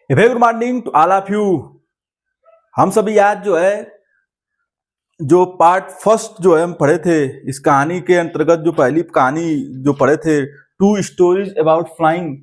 Very good morning to all of you. हम सभी आज जो पार्ट फर्स्ट हम पढ़े थे, इस कहानी के अंतर्गत जो पहली कहानी जो पढ़े थे, टू स्टोरीज अबाउट फ्लाइंग,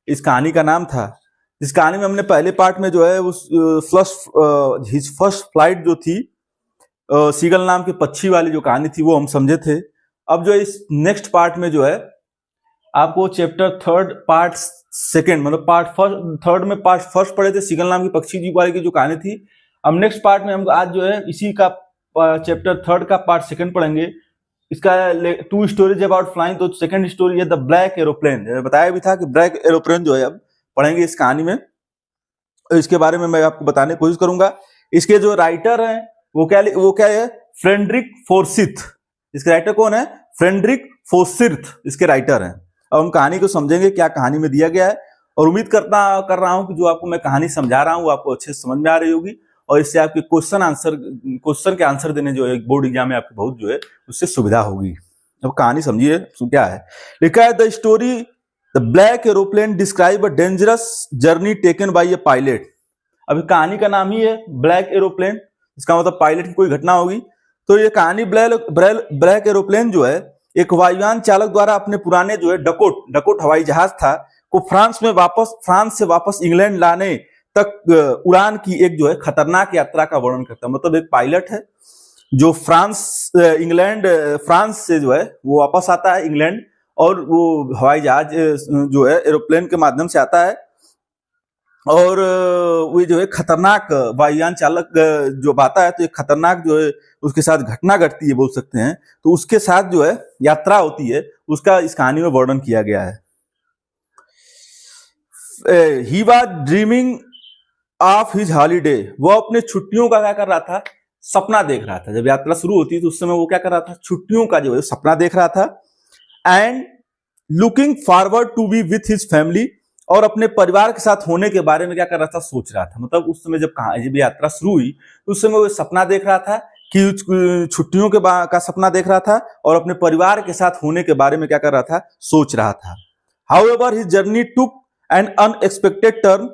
इस कहानी का नाम था। इस कहानी में हमने पहले पार्ट में उस हिज फर्स्ट फ्लाइट जो थी, सीगल नाम के पक्षी वाली जो कहानी थी वो हम समझे थे। अब इस नेक्स्ट पार्ट में आपको चैप्टर थर्ड पार्ट सेकेंड मतलब पार्ट फर्स्ट थर्ड में पार्ट फर्स्ट पढ़े थे, सीगल नाम की पक्षी जी वाले की जो कहानी थी। अब नेक्स्ट पार्ट में हम आज इसी का चैप्टर थर्ड का पार्ट सेकेंड पढ़ेंगे। इसका टू स्टोरीज अबाउट फ्लाइंग, तो सेकंड स्टोरी है द ब्लैक एरोप्लेन। बताया भी था कि ब्लैक एरोप्लेन अब पढ़ेंगे इस कहानी में। इसके बारे में मैं आपको बताने की कोशिश करूंगा। इसके जो राइटर हैं वो क्या है, फ्रेडरिक फोर्सिथ। इसके राइटर कौन है? फ्रेडरिक फोर्सिथ इसके राइटर हैं। अब हम कहानी को समझेंगे, क्या कहानी में दिया गया है, और उम्मीद कर रहा हूं कि जो आपको मैं कहानी समझा रहा हूं वो आपको अच्छे से समझ में आ रही होगी, और इससे आपके क्वेश्चन के आंसर देने बोर्ड एग्जाम में आपको बहुत उससे सुविधा होगी। अब कहानी समझिए क्या है। लिखा है the story the black aeroplane describe a dangerous journey taken by A pilot. अभी कहानी का नाम ही है ब्लैक एरोप्लेन, इसका मतलब पायलट की कोई घटना होगी। तो ये कहानी ब्लैक एरोप्लेन एक वायुयान चालक द्वारा अपने पुराने डकोट हवाई जहाज था को फ्रांस से वापस इंग्लैंड लाने तक उड़ान की एक खतरनाक यात्रा का वर्णन करता है। मतलब एक पायलट है जो फ्रांस से वो वापस आता है इंग्लैंड, और वो हवाई जहाज एरोप्लेन के माध्यम से आता है, और वो खतरनाक वायुयान चालक जो आता है, तो एक खतरनाक उसके साथ घटना घटती है बोल सकते हैं। तो उसके साथ यात्रा होती है, उसका इस कहानी में वर्णन किया गया है। He was dreaming of his holiday. वो अपने छुट्टियों का क्या कर रहा था? सपना देख रहा था। जब यात्रा शुरू होती है तो उस समय वो क्या कर रहा था? छुट्टियों का सपना देख रहा था। And looking forward to be with his family, और अपने परिवार के साथ होने के बारे में क्या कर रहा था? सोच रहा था। मतलब उस समय जब यात्रा शुरू हुई तो उस समय वो सपना देख रहा था कि छुट्टियों का सपना देख रहा था, और अपने परिवार के साथ होने के बारे में क्या कर रहा था? सोच रहा था। However his journey took an unexpected turn.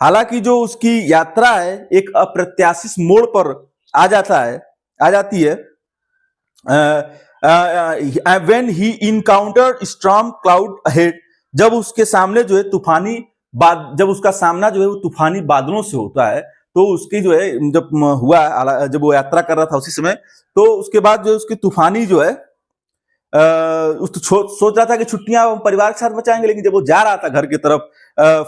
हालांकि जो उसकी यात्रा है एक अप्रत्याशित मोड़ पर आ जाती है। when he encountered storm cloud ahead, जब उसके सामने जब उसका सामना वो तूफानी बादलों से होता है, तो उसकी जब वो यात्रा कर रहा था उसी समय, तो उसके बाद उसकी तूफानी सोच रहा था कि छुट्टियां परिवार के साथ बचाएंगे, लेकिन जब वो जा रहा था घर की तरफ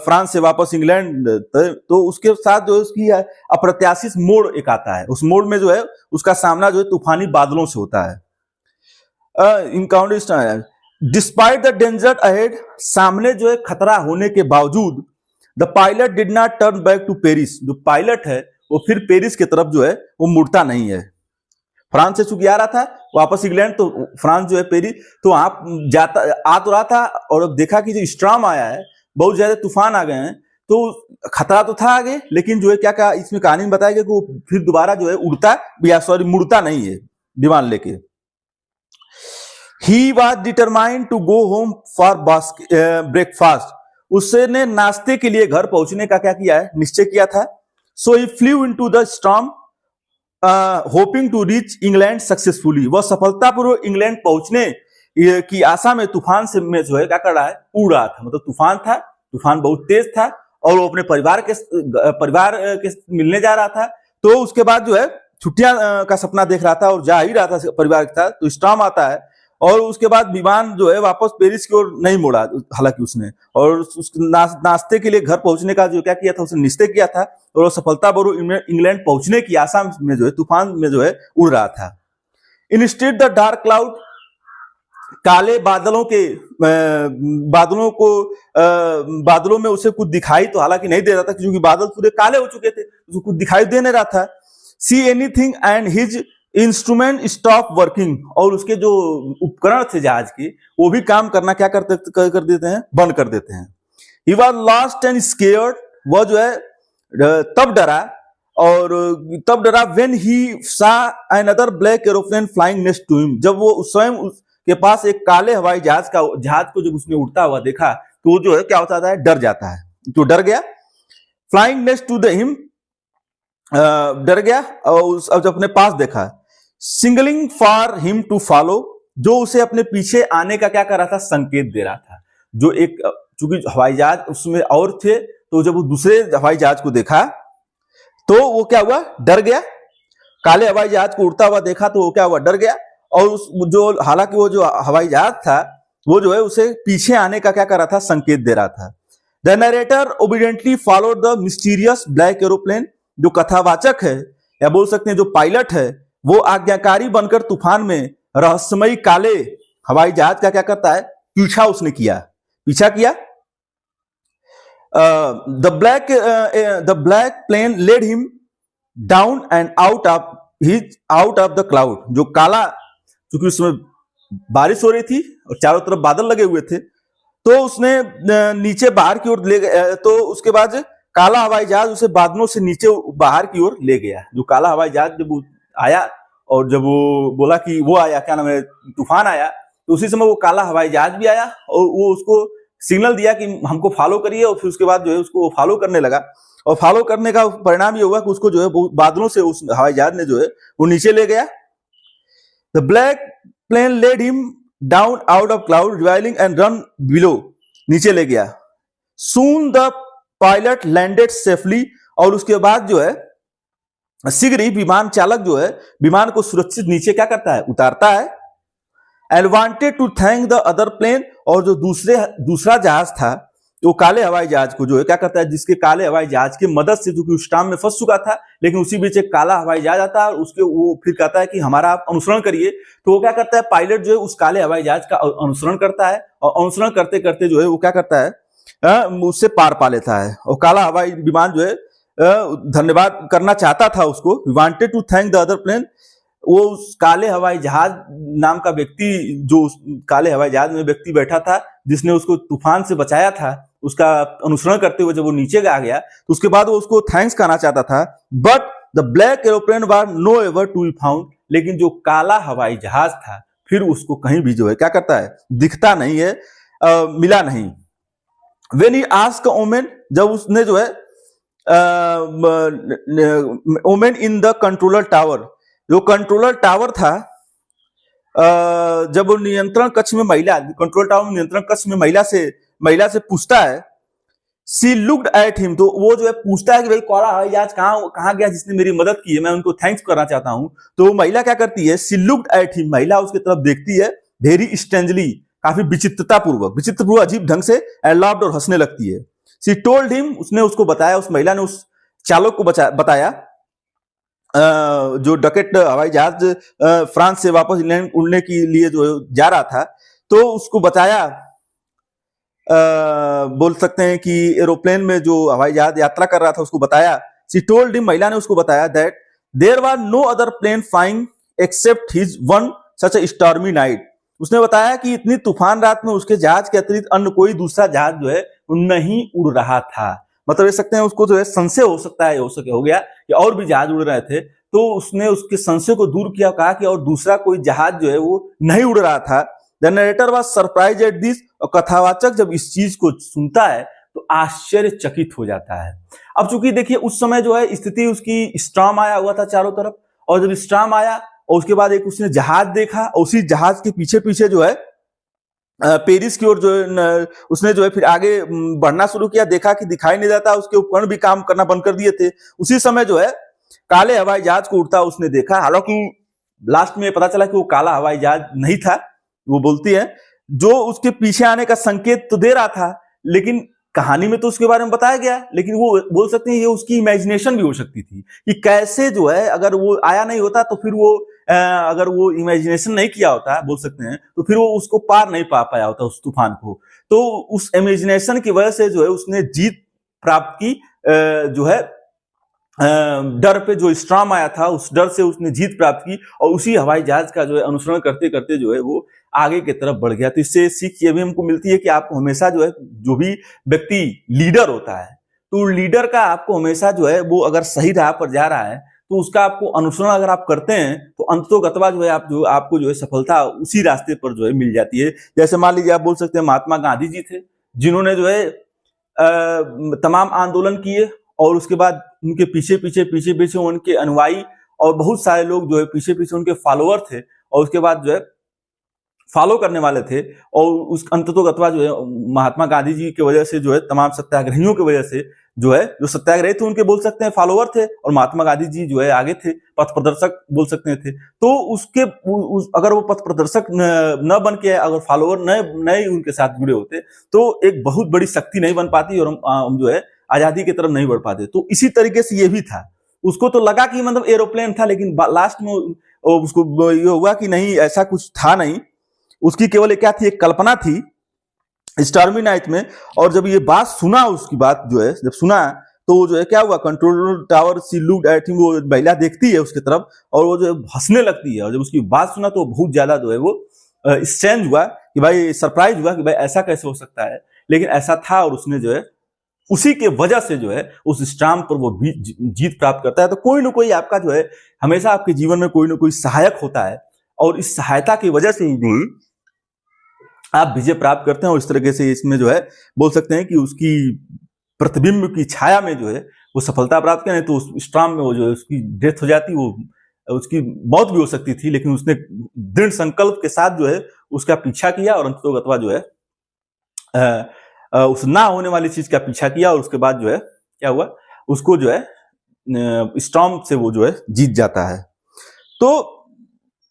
फ्रांस से वापस इंग्लैंड, तो उसके साथ उसकी अप्रत्याशित मोड़ एक आता है। उस मोड़ में उसका सामना तूफानी बादलों से होता है। डिस्पाइट द डेंजर अहेड, सामने खतरा होने के बावजूद, the pilot did not turn back to Paris. जो पायलट है वो फिर पेरिस की तरफ वो मुड़ता नहीं है। फ्रांस से चूंकि आ रहा था वापस इंग्लैंड, तो फ्रांस पेरिस तो आप आ तो रहा था, और अब देखा कि जो स्टॉर्म आया है, बहुत ज्यादा तूफान आ गए हैं, तो खतरा तो था आगे, लेकिन क्या इसमें कहानी में बताया गया कि वो फिर दोबारा मुड़ता नहीं है विमान लेके। He was determined to go home for breakfast. उसने नाश्ते के लिए घर पहुंचने का क्या किया है? निश्चय किया था। So he flew into the storm, hoping to reach England successfully. वह सफलतापूर्वक इंग्लैंड पहुंचने की आशा में तूफान से क्या कर रहा है? उड़ रहा था। मतलब तूफान बहुत तेज था, और वो अपने परिवार के मिलने जा रहा था। तो उसके बाद छुट्टियां का सपना देख रहा था और जा ही रहा था परिवार के साथ, तो स्टॉर्म आता है, और उसके बाद विमान वापस पेरिस की ओर नहीं मुड़ा। हालांकि उसने और नाश्ते के लिए घर पहुंचने का क्या किया था? उसने निश्चय किया था, और वो सफलतापूर्वक इंग्लैंड पहुंचने की आशा में तूफान में उड़ रहा था। इंस्टेड द डार्क क्लाउड, काले बादलों में उसे कुछ दिखाई तो हालांकि नहीं दे रहा था, क्योंकि बादल पूरे काले हो चुके थे, उसको कुछ दिखाई दे नहीं रहा था। See anything and his instrument stop working, और उसके जो उपकरण थे जहाज के, वो भी काम करना क्या कर देते हैं? बंद कर देते हैं। He was lost and scared, वह तब डरा when he saw another black aeroplane flying next to him, जब वो स्वयं उसके पास एक काले हवाई जहाज को जब उसने उड़ता हुआ देखा, तो वो क्या होता है? डर जाता है। तो डर गया। Flying next to the him, डर गया और अब जब अपने पास देखा, signalling for him to follow, जो उसे अपने पीछे आने का क्या कर रहा था, संकेत दे रहा था। जो एक, चूंकि हवाई जहाज उसमें और थे, तो जब वो दूसरे हवाई जहाज को देखा तो वो क्या हुआ, डर गया। काले हवाई जहाज को उड़ता हुआ देखा तो वो क्या हुआ, डर गया। और उस जो, हालांकि वो जो हवाई जहाज था वो जो है उसे पीछे आने का क्या कर रहा था, संकेत दे रहा था। The narrator obediently followed the mysterious black aeroplane, जो कथावाचक है या बोल सकते हैं जो पायलट है, वो आज्ञाकारी बनकर तूफान में रहस्यमयी काले हवाई जहाज का क्या करता है, पीछा उसने किया, पीछा किया। The black plane led him down and out of the cloud, जो काला, क्योंकि उसमें बारिश हो रही थी और चारों तरफ बादल लगे हुए थे, तो उसने नीचे बाहर की ओर ले गया। तो उसके बाद काला हवाई जहाज उसे बादलों से नीचे बाहर की ओर ले गया। जो काला हवाई जहाज जब आया और जब वो बोला कि वो आया, क्या नाम है, तूफान आया, तो उसी समय वो काला हवाई जहाज भी आया और वो उसको सिग्नल दिया कि हमको फॉलो करिए। और फिर उसके बाद जो है उसको फॉलो करने लगा, और फॉलो करने का परिणाम ये हुआ कि उसको जो है बादलों से उस हवाई जहाज ने जो है वो नीचे ले गया। The black plane led him down out of cloud revealing and run below, नीचे ले गया। Soon the pilot landed safely, और उसके बाद जो है शीघ्र ही विमान चालक जो है विमान को सुरक्षित नीचे क्या करता है, उतारता है। And wanted to thank the other plane, और जो दूसरा जहाज था, तो काले हवाई जहाज को जो है क्या करता है, जिसके काले हवाई जहाज की मदद से, जो कि उस टाइम में फंस चुका था, लेकिन उसी बीच एक काला हवाई जहाज आता है और उसके वो फिर कहता है कि हमारा आप अनुसरण करिए। तो वो क्या करता है, पायलट जो है उस काले हवाई जहाज का अनुसरण करता है, और अनुसरण करते करते जो है वो क्या करता है, उससे पार पा लेता है। और काला हवाई विमान जो है धन्यवाद करना चाहता था उसको, wanted to thank the other plane. वो उस काले हवाई जहाज नाम का व्यक्ति, जो उस काले हवाई जहाज में व्यक्ति बैठा था जिसने उसको तूफान से बचाया था, उसका अनुसरण करते हुए जब वो नीचे आ गया, तो उसके बाद वो उसको थैंक्स कहना चाहता था। But the black aeroplane was nowhere to be found, लेकिन जो काला हवाई जहाज था फिर उसको कहीं भी जो है क्या करता है, दिखता नहीं है, मिला नहीं। व्हेन ही आस्क्ड ओमेन, जब उसने जो है woman in the controller tower, जो कंट्रोलर टावर था, जब वो नियंत्रण कक्ष में महिला, कंट्रोल टावर में नियंत्रण कक्ष में महिला से पूछता है, सी लुक्ड एट हिम, तो वो जो है पूछता है कि भाई काला हवाई जहाज कहाँ गया जिसने मेरी मदद की है, मैं उनको थैंक्स करना चाहता हूं। तो महिला क्या करती है, सी लुक्ड एट हिम, महिला उसकी तरफ देखती है, वेरी स्ट्रेंजली, काफी विचित्रपूर्वक अजीब ढंग से, एंड लाफ्ड, और हंसने लगती है। सी टोल्ड हिम, उसने उसको बताया, उस महिला ने उस चालक को बताया, जो डकेट हवाई जहाज फ्रांस से वापस इंग्लैंड उड़ने के लिए जो जा रहा था, तो उसको बताया, बोल सकते हैं कि एरोप्लेन में जो हवाई जहाज यात्रा कर रहा था उसको बताया। सी टोल्ड हिम, महिला ने उसको बताया, that there was no other plane flying except his one such a stormy night. उसने बताया कि इतनी तूफान रात में उसके जहाज के अतिरिक्त अन्य कोई दूसरा जहाज जो है नहीं उड़ रहा था। मतलब देख सकते हैं, उसको जो है संशय हो सकता है, हो गया कि और भी जहाज उड़ रहे थे, तो उसने उसके संशय को दूर किया, कहा कि और दूसरा कोई जहाज जो है वो नहीं उड़ रहा था। The narrator was surprised at this, और कथावाचक जब इस चीज को सुनता है तो आश्चर्यचकित हो जाता है। अब चूंकि देखिए उस समय जो है स्थिति उसकी, स्टॉर्म आया हुआ था चारों तरफ, और जब स्टॉर्म आया और उसके बाद एक उसने जहाज देखा, और उसी जहाज के पीछे पीछे जो है पेरिस की ओर जो है उसने जो है फिर आगे बढ़ना शुरू किया, देखा कि दिखाई नहीं देता, उसके उपकरण भी काम करना बंद कर दिए थे। उसी समय जो है काले हवाई जहाज को उड़ता उसने देखा। हालांकि लास्ट में पता चला कि वो काला हवाई जहाज नहीं था, वो बोलती है, जो उसके पीछे आने का संकेत तो दे रहा था, लेकिन कहानी में तो उसके बारे में बताया गया, लेकिन वो बोल सकते हैं ये उसकी इमेजिनेशन भी हो सकती थी कि कैसे जो है, अगर वो आया नहीं होता तो फिर वो अगर वो इमेजिनेशन नहीं किया होता, बोल सकते हैं, तो फिर वो उसको पार नहीं पा पाया होता उस तूफान को। तो उस इमेजिनेशन की वजह से जो है उसने जीत प्राप्त की, जो है डर पे जो स्टॉर्म आया था उस डर से उसने जीत प्राप्त की, और उसी हवाई जहाज का जो है अनुसरण करते करते जो है वो आगे की तरफ बढ़ गया। तो इससे सीख ये भी हमको मिलती है कि आपको हमेशा जो है, जो भी व्यक्ति लीडर होता है, तो लीडर का आपको हमेशा जो है वो अगर सही राह पर जा रहा है तो उसका आपको अनुसरण अगर आप करते हैं तो अंततोगत्वा जो है आपको जो है सफलता उसी रास्ते पर जो है मिल जाती है। जैसे मान लीजिए आप बोल सकते हैं महात्मा गांधी जी थे, जिन्होंने जो है तमाम आंदोलन किए और उसके बाद उनके पीछे पीछे पीछे पीछे उनके अनुयायी और बहुत सारे लोग जो है पीछे पीछे उनके फॉलोअर थे, और उसके बाद जो है फॉलो करने वाले थे। और उस अंततोगत्वा जो है महात्मा गांधी जी की वजह से जो है तमाम सत्याग्रहियों की वजह से जो है जो सत्याग्रही थे उनके बोल सकते हैं फॉलोअर थे, और महात्मा गांधी जी जो है आगे थे, पथ प्रदर्शक बोल सकते थे। तो उसके अगर वो पथ प्रदर्शक न बन के अगर फॉलोअर नए उनके साथ जुड़े होते तो एक बहुत बड़ी शक्ति नहीं बन पाती और हम जो है आजादी की तरफ नहीं बढ़ पाते। तो इसी तरीके से ये भी था, उसको तो लगा कि मतलब एरोप्लेन था, लेकिन लास्ट में उसको ये हुआ कि नहीं, ऐसा कुछ था नहीं, उसकी केवल क्या थी, एक कल्पना थी स्टार्मी नाइट में। और जब ये बात सुना, उसकी बात जो है जब सुना तो जो है क्या हुआ, control tower she looked at him, वो महिला देखती है उसकी तरफ और वो जो हंसने लगती है। और जब उसकी बात सुना तो बहुत ज्यादा जो है वो स्ट्रेंज हुआ कि भाई, सरप्राइज हुआ कि भाई ऐसा कैसे हो सकता है, लेकिन ऐसा था। और उसने जो है उसी के वजह से जो है उस स्टाम्प पर वो जीत प्राप्त करता है। तो कोई ना कोई आपका जो है हमेशा आपके जीवन में कोई ना कोई सहायक होता है, और इस सहायता की वजह से आप विजय प्राप्त करते हैं। और इस तरीके से इसमें जो है बोल सकते हैं कि उसकी प्रतिबिंब की छाया में जो है वो सफलता प्राप्त करें, तो उस स्ट्राम में वो जो है उसकी डेथ हो जाती, वो उसकी मौत भी हो सकती थी, लेकिन उसने दृढ़ संकल्प के साथ जो है उसका पीछा किया और अंततोगत्वा जो है उस ना होने वाली चीज का पीछा किया। और उसके बाद जो है क्या हुआ, उसको जो है स्टॉर्म से वो जो है जीत जाता है। तो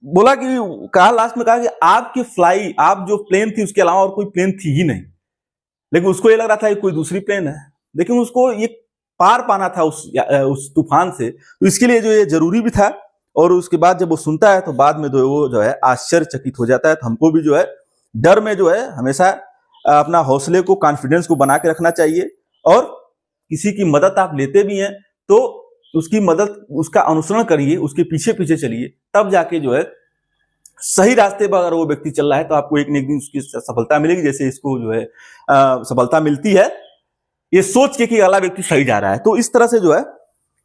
बोला कि कहा लास्ट में, कहा कि आपकी फ्लाई, आप जो प्लेन थी उसके अलावा और कोई प्लेन थी ही नहीं। लेकिन उसको ये लग रहा था कि कोई दूसरी प्लेन है, लेकिन उसको ये पार पाना था उस तूफान से, तो इसके लिए जो ये जरूरी भी था। और उसके बाद जब वो सुनता है तो बाद में वो जो है आश्चर्यचकित हो जाता है। तो हमको भी जो है डर में जो है हमेशा अपना हौसले को, कॉन्फिडेंस को बना के रखना चाहिए। और किसी की मदद आप लेते भी हैं तो उसकी मदद, उसका अनुसरण करिए, उसके पीछे पीछे चलिए, तब जाके जो है सही रास्ते पर अगर वो व्यक्ति चल रहा है तो आपको एक न एक दिन उसकी सफलता मिलेगी। जैसे इसको जो है सफलता मिलती है ये सोच के कि अगला व्यक्ति सही जा रहा है। तो इस तरह से जो है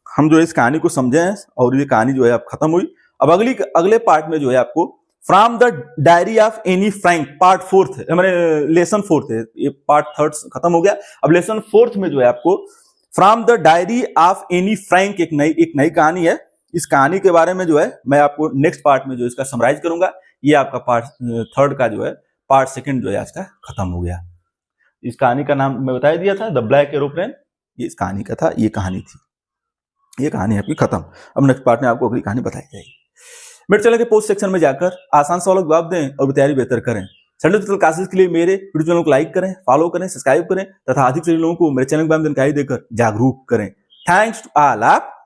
हम जो है इस कहानी को समझे हैं, और ये कहानी जो है अब खत्म हुई। अब अगले पार्ट में जो है आपको from the diary of Anne Frank part 4 है, मैंने लेसन 4 है, ये पार्ट 3 खत्म हो गया। अब लेसन 4 में जो है आपको from the diary of Anne Frank एक नई कहानी है। इस कहानी के बारे में जो है मैं आपको नेक्स्ट पार्ट में जो इसका समराइज करूंगा। ये आपका पार्ट 3 का जो है पार्ट 2 जो है आज का खत्म हो गया। इस कहानी का नाम मैं बता दिया था, द ब्लैक एरोप्लेन, ये इस कहानी का था, ये कहानी थी, ये कहानी आपकी खत्म। अब नेक्स्ट पार्ट में आपको अगली कहानी बताई जाएगी। मेरे चैनल के पोस्ट सेक्शन में जाकर आसान सवालों के जवाब दें और तैयारी बेहतर करें। संडे ट्यूटोरियल क्लासेस के लिए मेरे वीडियो चैनल को लाइक करें, फॉलो करें, सब्सक्राइब करें तथा अधिक से लोगों को मेरे चैनल के बारे में जानकारी देकर जागरूक करें। थैंक्स टू ऑल आप